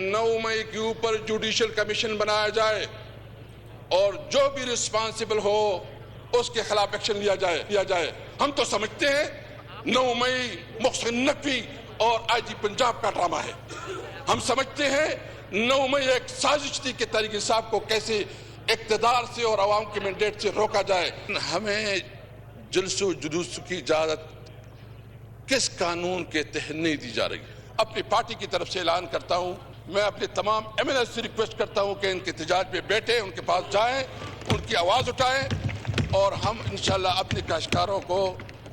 9 मई के ऊपर judicial commission बनाया जाए और जो भी रिस्पांसिबल हो उसके खिलाफ एक्शन लिया जाए। हम तो समझते हैं 9 मई मोहसिन नकवी और आईजी पंजाब का ड्रामा है। हम समझते हैं 9 मई एक साजिश थी कि तहरीक इंसाफ को कैसे इक्तदार से और अवाम के मैंडेट से रोका जाए। हमें जुलूस जुलूस की इजाजत किस कानून के तहत नहीं दी जा रही। अपनी पार्टी की तरफ से ऐलान करता हूं, मैं अपने तमाम एमएनए से रिक्वेस्ट करता हूं कि इनके एहतजाज पे बैठे, उनके पास जाएं, उनकी आवाज उठाएं और हम इंशाल्लाह अपने काश्तकारों को,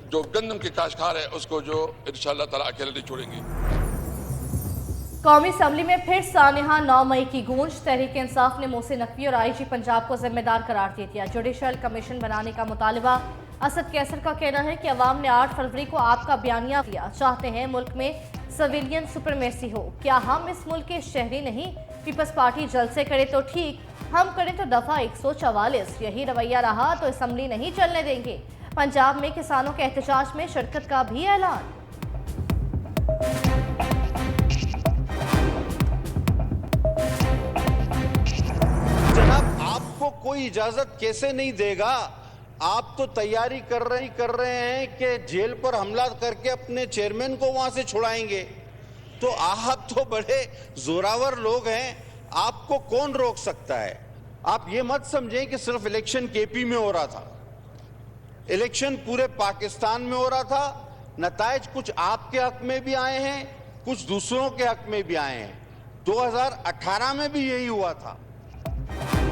जो गंदम के काश्तकार है, उसको जो इंशाल्लाह ताला अकेले नहीं छोड़ेंगे। कौमी असम्बली में फिर सानिहा 9 मई की गूंज। तहरीक इंसाफ ने मोहसिन नकवी और आईजी पंजाब को जिम्मेदार करार दे दिया। जुडिशल कमीशन बनाने का मुतालबा। असद कैसर का कहना है कि अवाम ने 8 फरवरी को आपका बयानिया दिया, चाहते हैं मुल्क में सिविलियन सुपरमेसी हो। क्या हम इस मुल्क के शहरी नहीं? पीपल्स पार्टी जलसे करे तो ठीक, हम करें तो दफा 144। यही रवैया रहा तो असम्बली नहीं चलने देंगे। पंजाब में किसानों के एहतजाज में शिरकत का भी ऐलान। जनाब, आपको कोई इजाजत कैसे नहीं देगा? आप तो तैयारी कर रहे हैं कि जेल पर हमला करके अपने चेयरमैन को वहां से छुड़ाएंगे। तो आप तो बड़े जोरावर लोग हैं, आपको कौन रोक सकता है? आप ये मत समझें कि सिर्फ इलेक्शन केपी में हो रहा था। इलेक्शन पूरे पाकिस्तान में हो रहा था। नताइज कुछ आपके हक में भी आए हैं, कुछ दूसरों के हक में भी आए हैं। 2018 में भी यही हुआ था।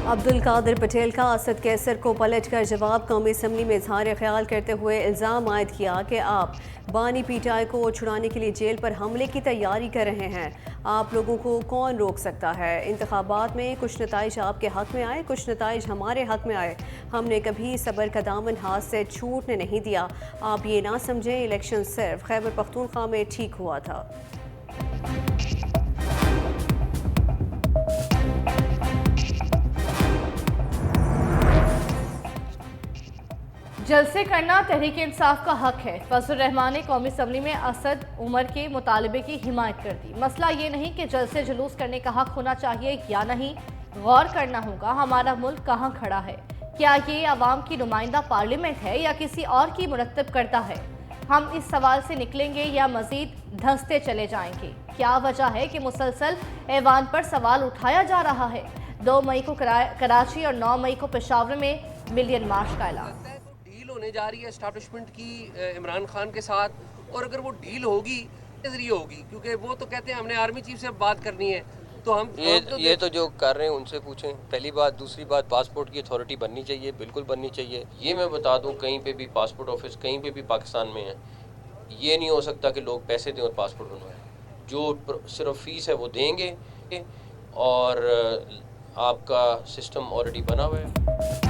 अब्दुल कादिर पटेल का असद कैसर को पलटकर जवाब। कौमी असम्बली में इजहार ख्याल करते हुए इल्ज़ाम आयद किया कि आप बानी पीटीआई को छुड़ाने के लिए जेल पर हमले की तैयारी कर रहे हैं। आप लोगों को कौन रोक सकता है? इंतखाबात में कुछ नताइज आपके हक में आए, कुछ नताइज हमारे हक में आए। हमने कभी सब्र का दामन हाथ से छूटने नहीं दिया। आप ये ना समझें इलेक्शन सिर्फ खैबर पख्तूनख्वा में ठीक हुआ था। जलसे करना तहरीक इंसाफ का हक है। फजल रहमान ने कौमी असम्बली में असद उमर के मुतालबे की हिमायत कर दी। मसला ये नहीं कि जलसे जुलूस करने का हक होना चाहिए या नहीं, गौर करना होगा हमारा मुल्क कहाँ खड़ा है। क्या ये आवाम की नुमाइंदा पार्लियामेंट है या किसी और की मुरत्तब करता है? हम इस सवाल से निकलेंगे या मजीद धंसते चले जाएंगे? क्या वजह है कि मुसलसल ऐवान पर सवाल उठाया जा रहा है? 2 मई को कराची और 9 मई को पेशावर में मिलियन मार्च का ऐलान। होने जा रही है एस्टैब्लिशमेंट की इमरान खान के साथ, और अगर वो डील होगी जरिए होगी, क्योंकि वो तो कहते हैं हमने आर्मी चीफ से बात करनी है। तो हम ये तो जो कर रहे हैं उनसे पूछें, पहली बात। दूसरी बात, पासपोर्ट की अथॉरिटी बननी चाहिए, बिल्कुल बननी चाहिए। ये मैं बता दूं, कहीं पे भी पासपोर्ट ऑफिस कहीं पे भी पाकिस्तान में है। ये नहीं हो सकता कि लोग पैसे दें और पासपोर्ट बनवाएं। जो सिर्फ फीस है वो देंगे और आपका सिस्टम ऑलरेडी बना हुआ है।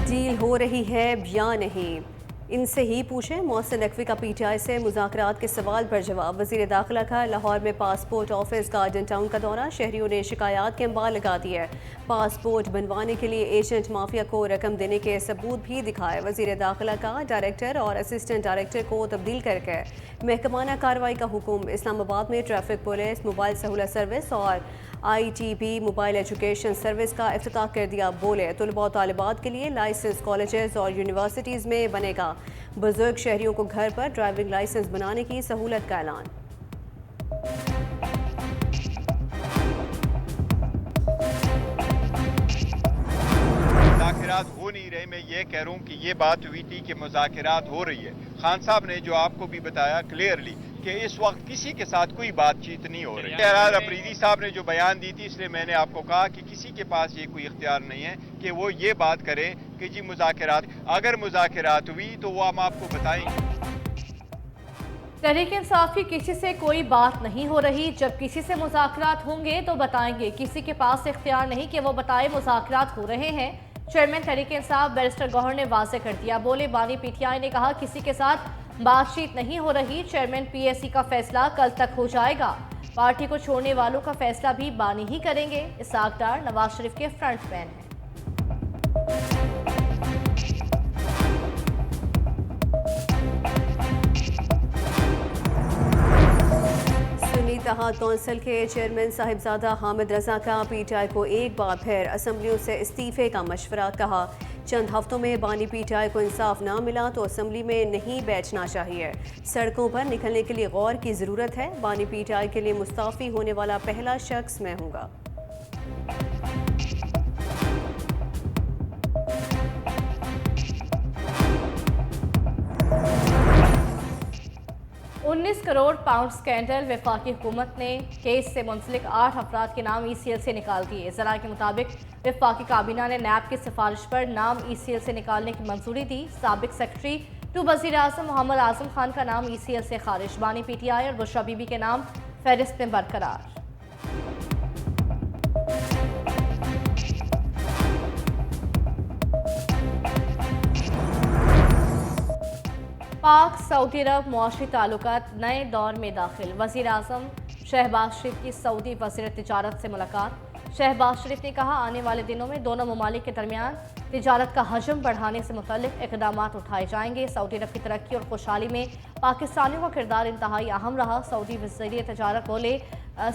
डील हो रही है या नहीं, इनसे ही पूछें। मोहसिन नकवी का पीटीआई से मुज़ाकरात के सवाल पर जवाब। वज़ीर दाखिला का लाहौर में पासपोर्ट ऑफिस गार्डन टाउन का दौरा। शहरियों ने शिकायत के अंबार लगा दी है। पासपोर्ट बनवाने के लिए एजेंट माफिया को रकम देने के सबूत भी दिखाए। वज़ीर दाखिला का डायरेक्टर और असिस्टेंट डायरेक्टर को तब्दील करके महकमाना कार्रवाई का हुक्म। इस्लामाबाद में ट्रैफिक पुलिस, मोबाइल सहूलत सर्विस और ITB मोबाइल एजुकेशन सर्विस का इफ्तिताह कर दिया। बोले तलबा और तालिबात के लिए लाइसेंस कॉलेजेस और यूनिवर्सिटीज़ में बनेगा। बुजुर्ग शहरियों को घर पर ड्राइविंग लाइसेंस बनाने की सहूलत का ऐलान। मुज़ाकरात हो नहीं रहे। मैं ये कह रहा हूँ कि ये बात हुई थी कि मुज़ाकरात हो रही है। खान साहब ने जो आपको भी बताया क्लियरली कि इस वक्त किसी के साथ कोई बातचीत नहीं हो रही है। अफरीदी साहब ने जो बयान दी थी, इसलिए मैंने आपको कहा कि किसी के पास ये कोई इख्तियार नहीं है कि वो ये बात करे कि जी मुज़ाकरात, अगर मुज़ाकरात हुई तो वो हम आपको बताएंगे। तहरीक इंसाफ की किसी से कोई बात नहीं हो रही। जब किसी से मुज़ाकरात होंगे तो बताएंगे। किसी के पास इख्तियार नहीं कि वो बताए मुज़ाकरात हो रहे हैं। चेयरमैन तहरीक इंसाफ बैरिस्टर गौहर ने वाज़ेह कर दिया। बोले बानी पीटीआई ने कहा किसी के साथ बातचीत नहीं हो रही। चेयरमैन PSC का फैसला कल तक हो जाएगा। पार्टी को छोड़ने वालों का फैसला भी बानी ही करेंगे। इसाक डार नवाज शरीफ के फ्रंट मैन हैं। इत्तेहाद कौंसिल के चेयरमैन साहिबजादा हामिद रजा का पीटीआई को एक बार फिर असम्बलियों से इस्तीफे का मशवरा। कहा चंद हफ्तों में बानी पीटीआई को इंसाफ ना मिला तो असम्बली में नहीं बैठना चाहिए। सड़कों पर निकलने के लिए गौर की ज़रूरत है। बानी पीटीआई के लिए मुस्ताफ़ी होने वाला पहला शख्स मैं हूँगा। 19 करोड़ पाउंड स्कैंडल। वफाकी हुकूमत ने केस से मुंसलिक 8 अफराद के नाम ECL से निकाल दिए। ज़राए के मुताबिक वफाकी काबीना ने नैब की सिफारिश पर नाम ECL से निकालने की मंजूरी दी। साबिक सेक्रेटरी टू वज़ीर आज़म मोहम्मद आज़म खान का नाम ECL से खारिज। बानी PTI और बुशरा बीबी के नाम फहरिस्त में बरकरार। पाक सऊदी अरब मुआशी ताल्लुकात नए दौर में दाखिल। वज़ीर आज़म शहबाज शरीफ की सऊदी वज़ीर तिजारत से मुलाकात। शहबाज शरीफ ने कहा आने वाले दिनों में दोनों ममालिक के दरमियान तिजारत का हजम बढ़ाने से मुतल्लिक़ इक़दाम उठाए जाएंगे। सऊदी अरब की तरक्की और खुशहाली में पाकिस्तानियों का किरदार इंतहाई अहम रहा। सऊदी वज़ीर तिजारत बोले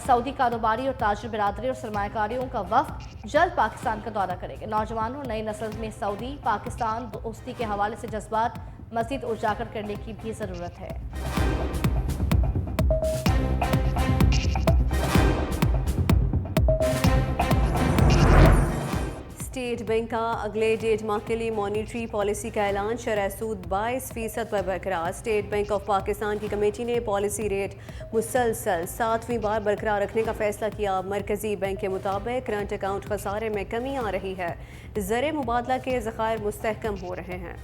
सऊदी कारोबारी और ताजिर बिरादरी और सरमायाकारियों का वफ़द जल्द पाकिस्तान का दौरा करेंगे। नौजवानों और नई नस्ल में सऊदी पाकिस्तान दोस्ती के हवाले से जज्बात मज़ीद उजागर करने की भी ज़रूरत है। स्टेट बैंक का अगले 1.5 माह के लिए मॉनिटरी पॉलिसी का ऐलान। शरह सूद 22% पर बरकरार। स्टेट बैंक ऑफ पाकिस्तान की कमेटी ने पॉलिसी रेट मुसलसल 7वीं बार बरकरार रखने का फैसला किया। मरकजी बैंक के मुताबिक करंट अकाउंट खसारे में कमी आ रही है। ज़र मुबादला के ज़खायर मुस्तहकम हो रहे हैं।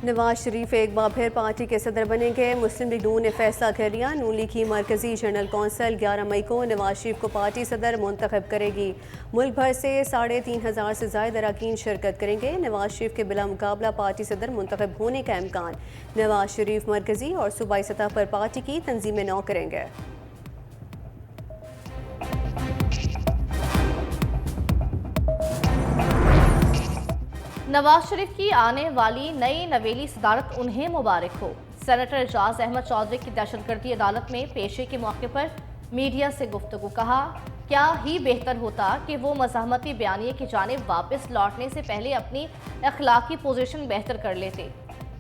नवाज शरीफ एक बार फिर पार्टी के सदर बनेंगे। मुस्लिम लीग नून ने फैसला कर लिया। नून लीग की मरकजी जनरल कौंसिल 11 मई को नवाज शरीफ को पार्टी सदर मुंतखब करेगी। मुल्क भर से 3,500 से ज़ायद अरकान शिरकत करेंगे। नवाज शरीफ के बिला मुकाबला पार्टी सदर मुंतखब होने का इम्कान। नवाज शरीफ मरकजी और सूबाई सतह पर पार्टी की तंजीमें नौ करेंगे। नवाज शरीफ की आने वाली नई नवेली सदारत उन्हें मुबारक हो। सेनेटर एजाज अहमद चौधरी की दहशतगर्दी अदालत में पेशी के मौके पर मीडिया से गुफ्तगू। कहा क्या ही बेहतर होता कि वो मज़ाहमती बयानिए की जानिब वापस लौटने से पहले अपनी अखलाकी पोजीशन बेहतर कर लेते।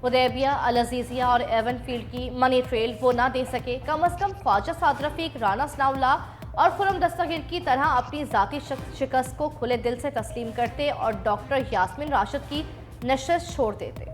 हुदैबिया, अल अज़ीज़िया और एवन फील्ड की मनी ट्रेल वो ना दे सके। कम अज़ कम ख्वाजा साद रफ़ीक, राना सनाउल्लाह और खुरम दस्तगीर की तरह अपनी ज़ाती शिकस्त को खुले दिल से तस्लीम करते और डॉक्टर यास्मीन राशिद की नशस्त छोड़ देते।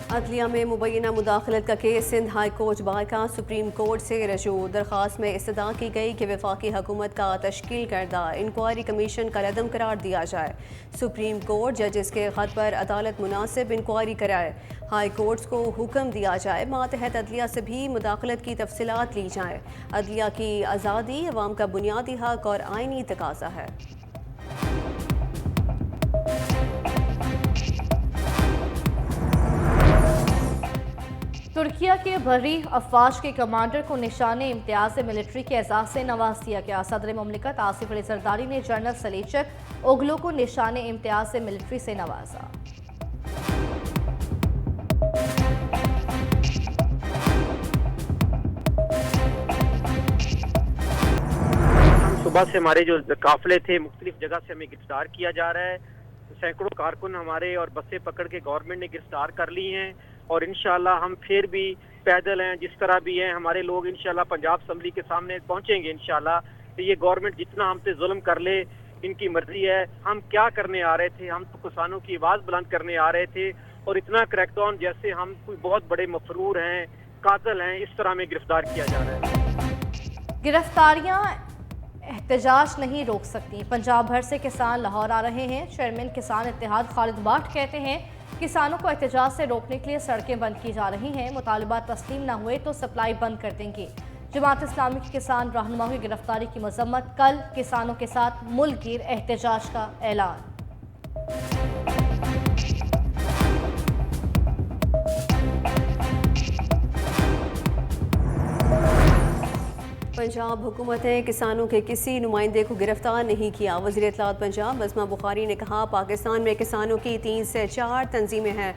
अदलिया में मुबैना मुदाखलत का case. Sindh high court bar का सुप्रीम कोर्ट से रजू। दरख्वास्त में इस्तदा की गई कि वफाकी हुकूमत का तश्कील करदा इंक्वायरी कमीशन का रदम करार दिया जाए। सुप्रीम कोर्ट जजेस के खत पर अदालत मुनासिब इंक्वायरी कराए। हाई कोर्ट्स को हुक्म दिया जाए मातहत अदलिया से भी मुदाखलत की तफसीलात ली जाए। अदलिया की आज़ादी अवाम का बुनियादी हक और आइनी तकाजा है। तुर्किया के बहरी अफवाज के कमांडर को निशान इम्तियाज मिलिट्री के एजाज से नवाज दिया गया। सदर मुमलिकत आसिफ अली जरदारी ने जनरल सलीचक ओगलो को निशान इम्तियाज मिलिट्री से नवाजा। सुबह से हमारे जो काफिले थे मुख्तलिफ जगह से हमें गिरफ्तार किया जा रहा है। सैकड़ों कारकुन हमारे और बसें पकड़ के गवर्नमेंट ने गिरफ्तार कर ली हैं और इंशाल्लाह हम फिर भी पैदल हैं, जिस तरह भी हैं हमारे लोग इंशाल्लाह पंजाब असम्बली के सामने पहुंचेंगे इंशाल्लाह। तो ये गवर्नमेंट जितना हम पे जुल्म कर ले इनकी मर्जी है। हम क्या करने आ रहे थे? हम तो किसानों की आवाज़ बुलंद करने आ रहे थे और इतना क्रैकडाउन जैसे हम कोई बहुत बड़े मफरूर हैं, कातिल हैं, इस तरह में गिरफ्तार किया जा रहा है। गिरफ्तारियां एहतजाज नहीं रोक सकती। पंजाब भर से किसान लाहौर आ रहे हैं। चेयरमैन किसान इत्तेहाद खालिद बाट कहते हैं किसानों को एहतजाज से रोकने के लिए सड़कें बंद की जा रही हैं। मुतालबात तस्लीम न हुए तो सप्लाई बंद कर देंगे। जमात इस्लामी के किसान रहनुमाओं की गिरफ्तारी की मजम्मत। कल किसानों के साथ मुल्क गिर एहतजाज का ऐलान। पंजाब हुकूमत ने किसानों के किसी नुमाइंदे को गिरफ्तार नहीं किया। वज़ीर इत्तलात पंजाब बज़मा बुखारी ने कहा, पाकिस्तान में किसानों की 3 से 4 तंजीमें हैं,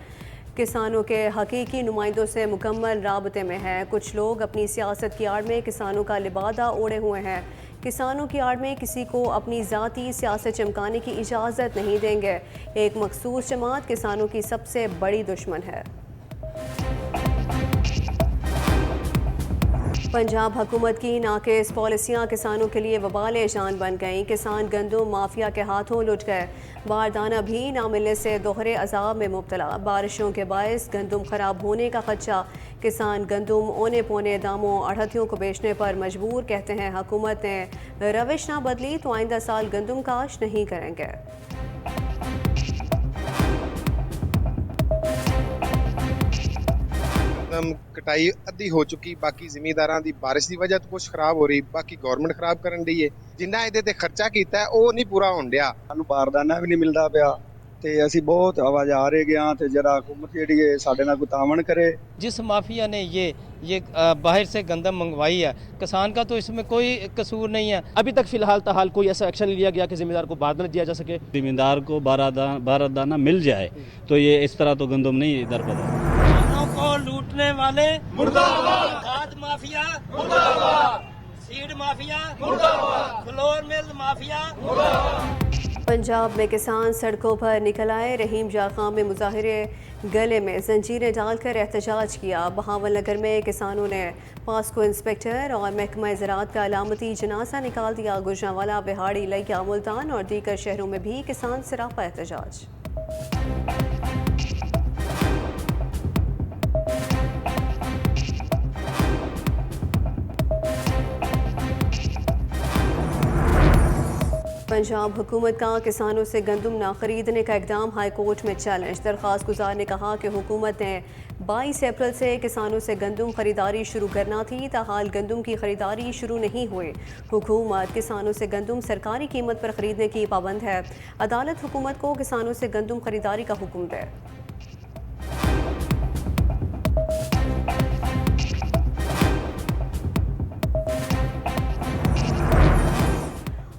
किसानों के हकीकी नुमाइंदों से मुकम्मल राबते में है। कुछ लोग अपनी सियासत की आड़ में किसानों का लिबादा ओढ़े हुए हैं। किसानों की आड़ में किसी को अपनी ज़ाती सियासत चमकाने की इजाज़त नहीं देंगे। एक मखसूस जमात किसानों की सबसे बड़ी दुश्मन है। पंजाब हुकूमत की नाक़िस पॉलिसियाँ किसानों के लिए वबाल जान बन गईं। किसान गंदम माफिया के हाथों लुट गए। बारदाना भी ना मिलने से दोहरे अजाब में मुब्तला। बारिशों के बायस गंदम खराब होने का खदशा। किसान गंदम औने पौने दामों अड़हतियों को बेचने पर मजबूर। कहते हैं हुकूमत ने रविश ना बदली तो आइंदा साल गंदम काश नहीं करेंगे। कटाई अद्धी हो चुकी, बाकी ਜ਼ਿਮੀਂਦਾਰਾਂ ਦੀ ਬਾਰਿਸ਼ ਦੀ ਵਜ੍ਹਾ ਤੋਂ ਕੁਝ ਖਰਾਬ ਹੋ ਰਹੀ, ਬਾਕੀ ਗਵਰਨਮੈਂਟ ਖਰਾਬ ਕਰਨ ਦੀ ਹੈ। ਜਿੰਨਾ ਇਹਦੇ ਤੇ ਖਰਚਾ ਕੀਤਾ ਉਹ ਨਹੀਂ ਪੂਰਾ ਹੋਣ ਡਿਆ। ਸਾਨੂੰ ਬਾਰਦਾਨਾ ਵੀ ਨਹੀਂ ਮਿਲਦਾ ਪਿਆ ਤੇ ਅਸੀਂ ਬਹੁਤ ਆਵਾਜ਼ ਆ ਰਹੇ ਗਿਆ ਤੇ ਜਰਾ ਹੁਕੂਮਤ ਜਿਹੜੀ ਹੈ ਸਾਡੇ ਨਾਲ ਕੋਈ ਤਾਮਣ करे। जिस माफिया ने ये बाहर से गंदम मंगवाई है, किसान का तो इसमें कोई कसूर नहीं है। अभी तक फिलहाल ताहाल कोई ऐसा एक्शन लिया गया कि जिम्मेदार को बारदाना दिया जा सके। जिम्मेदार को बारदाना मिल जाए तो ये इस तरह तो गंदम नहीं इधर पर। किसानों को लूटने वाले मुर्दाबाद, खाद माफिया मुर्दाबाद, सीड माफिया मुर्दाबाद, फ्लोर मिल माफिया मुर्दाबाद। पंजाब में किसान सड़कों पर निकल आए। रहीम जाखा में मुजाहिरे, गले में जंजीरें डालकर एहतजाज किया। बहावल नगर में किसानों ने पास्को इंस्पेक्टर और महकमा ज़राअत का अलामती जनाजा निकाल दिया। गुजरांवाला, बिहाड़ी, लिया, मुल्तान और दीगर शहरों में भी किसान सरापा एहतजाज। पंजाब हुकूमत का किसानों से गंदम ना खरीदने का इकदाम हाई कोर्ट में चैलेंज। दरख्वास्त गुजार ने कहा कि हुकूमत ने 22 अप्रैल से किसानों से गंदम खरीदारी शुरू करना थी, ताहाल गंदम की खरीदारी शुरू नहीं हुई। हुकूमत किसानों से गंदम सरकारी कीमत पर खरीदने की पाबंद है। अदालत हुकूमत को किसानों से गंदम खरीदारी का हुक्म दे।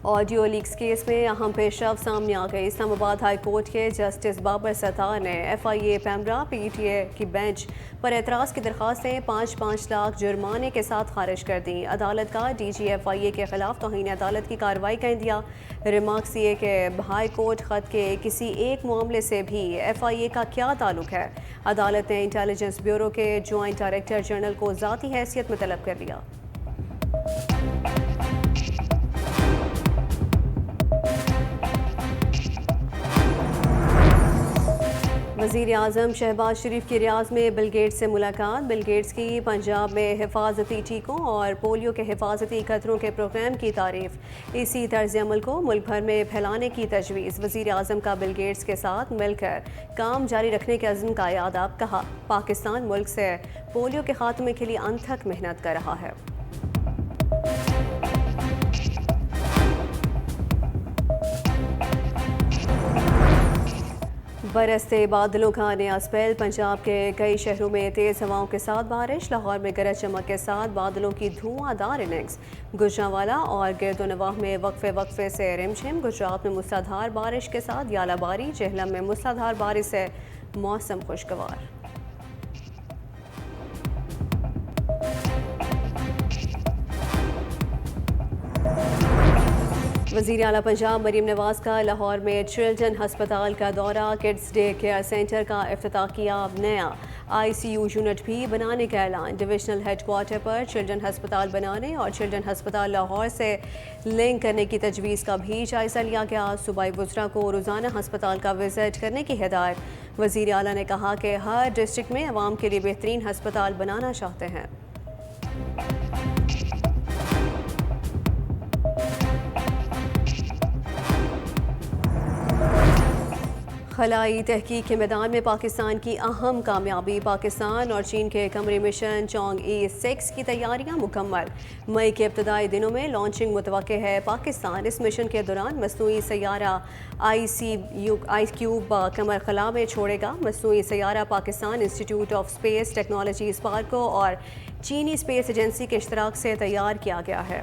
ऑडियो लीक्स केस में अहम पेशरफ सामने आ गई। इस्लामाबाद हाई कोर्ट के जस्टिस बाबर सत्तार ने FIA पैमरा PTA की बेंच पर एतराज़ की दरख्वास्तें 5-5 लाख जुर्माने के साथ खारिज कर दी। अदालत का DG FIA के खिलाफ तौहीन अदालत की कार्रवाई का इंदिया। रिमार्क्स ये कि हाई कोर्ट ख़त के किसी एक मामले से भी FIA का क्या ताल्लुक है। अदालत ने इंटेलिजेंस ब्यूरो के जॉइंट डायरेक्टर जनरल को ज़ाती हैसियत में तलब कर लिया। वज़ीर आज़म शहबाज शरीफ की रियाज में बिल गेट्स से मुलाकात। बिल गेट्स की पंजाब में हिफाजती टीकों और पोलियो के हिफाजती खतरों के प्रोग्राम की तारीफ। इसी तर्ज अमल को मुल्क भर में फैलाने की तजवीज़। वज़ीर आज़म का बिल गेट्स के साथ मिलकर काम जारी रखने के अज़्म का याद। कहा, पाकिस्तान मुल्क से पोलियो के खात्मे के लिए अनथक मेहनत कर रहा है। बरसते बादलों का नया स्पेल। पंजाब के कई शहरों में तेज़ हवाओं के साथ बारिश। लाहौर में गरज चमक के साथ बादलों की धुआंधार इनिंग्स। गुजरांवाला और गिरदोनवाह में वक्फे वक्फे से रिमझिम। गुजरात में मूसलाधार बारिश के साथ यालाबारी। जेहलम में मूसलाधार बारिश से मौसम खुशगवार। वज़ीर आला पंजाब मरीम नवाज़ का लाहौर में चिल्ड्रन हस्पताल का दौरा। किड्स डे केयर सेंटर का इफ्तिताह किया। नया ICU यूनिट भी बनाने का ऐलान। डिविजनल हेडक्वार्टर पर चिल्ड्रन हस्पताल बनाने और चिल्ड्रन हस्पताल लाहौर से लिंक करने की तजवीज़ का भी जायज़ा लिया गया। सूबाई वज़रा को रोज़ाना हस्पताल का विज़िट करने की हिदायत। वज़ीर आला ने कहा कि हर डिस्ट्रिक्ट में अवाम के लिए बेहतरीन हस्पताल बनाना चाहते हैं। खलाई तहकीक के मैदान में पाकिस्तान की अहम कामयाबी। पाकिस्तान और चीन के कमरी मिशन चोंग-E6 की तैयारियां मुकम्मल। मई के इब्तदाई दिनों में लॉन्चिंग मुतवक्के है। पाकिस्तान इस मिशन के दौरान मसनूई सैयारा ICube कमर खला में छोड़ेगा। मसनूई सैयारा Pakistan Institute of Space Technology SUPARCO और चीनी स्पेस एजेंसी के इश्तराक से तैयार किया गया है।